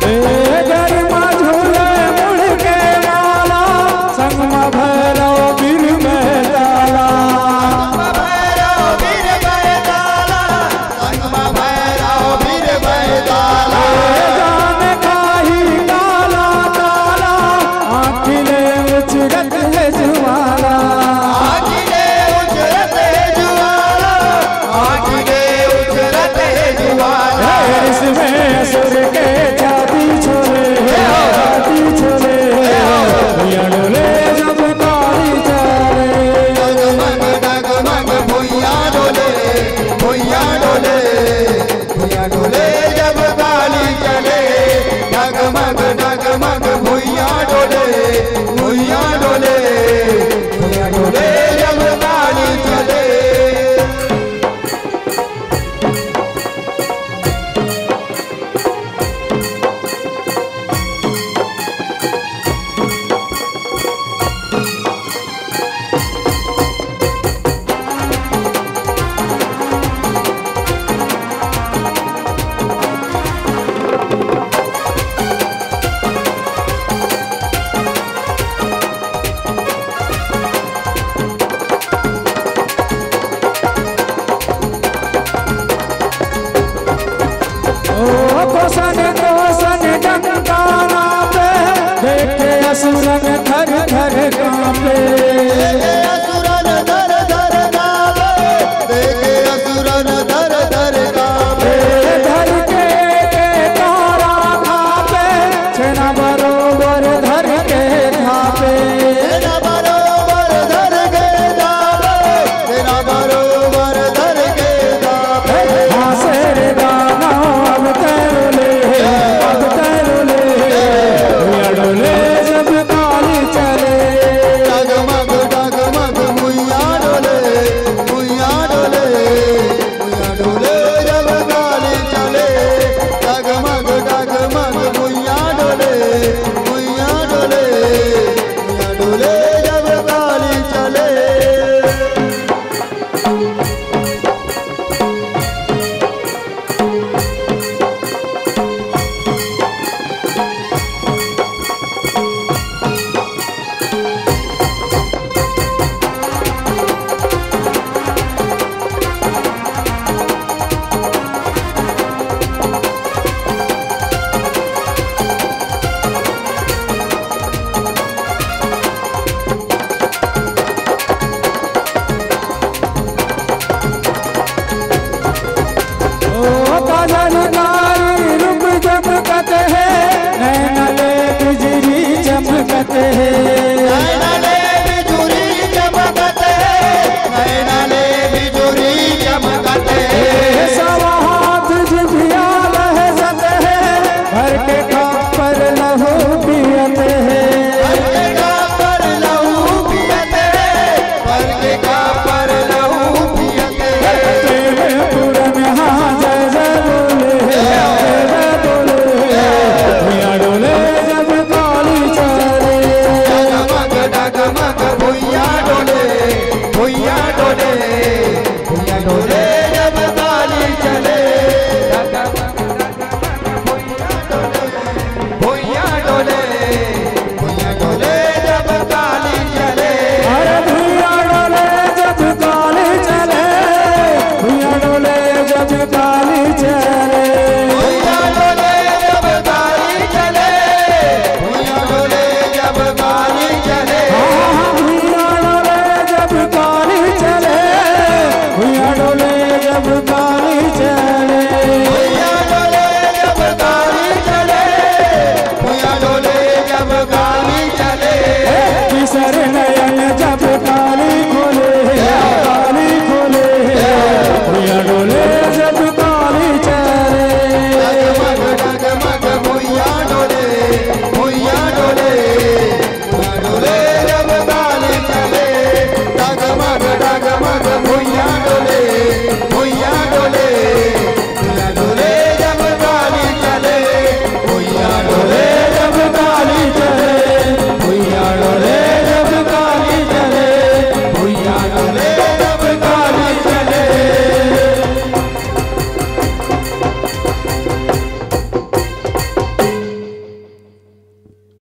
गरमा झूले मुड़ के वाला संग में भैरव बीर में ताला भैरव बीर में ताला संग में भैरव बीर में ताला जान खाही काला काला आँखिले उचरत है जुआला आँखिले उचरत है जुआला आँखिले उचरत है जुआला इसमें असुर के जाति छोड़े भुइयां डोले जब काली चले डगमग डगमग भुइयां डोले भुइयां डोले भुइयां डोले जब काली चले डगमग डगमग भुइयां डोले भुइयां डोले भुइयां डोले जब काली चले कोसन डंकाना पे देखे असुरन थर थर कांपे असुरन धर धर कांपे देखे असुरन धर धर कांपे धर के तारा खापे छेना बरोबर धर के खापे तेरा बरोबर धर के दावे तेरा बरोबर धर के दावे हासेर गाना अब तैरोले भुइयां डोले जब काली चले डगमग डगमग भुइयां डोले भुइयां डोले भुइयां डोले जब काली चले डगमग डगमग भुइयां डोले भुइयां डोले भुइयां डोले जब काली चले काजलकारी रूप चमकत है नैनले बिजली चमकत है नैनले बिजुरी चमकत है नैनले बिजुरी चमकत है सवा हाथ जिभिया लहजत है भर के कप पर लहू पियत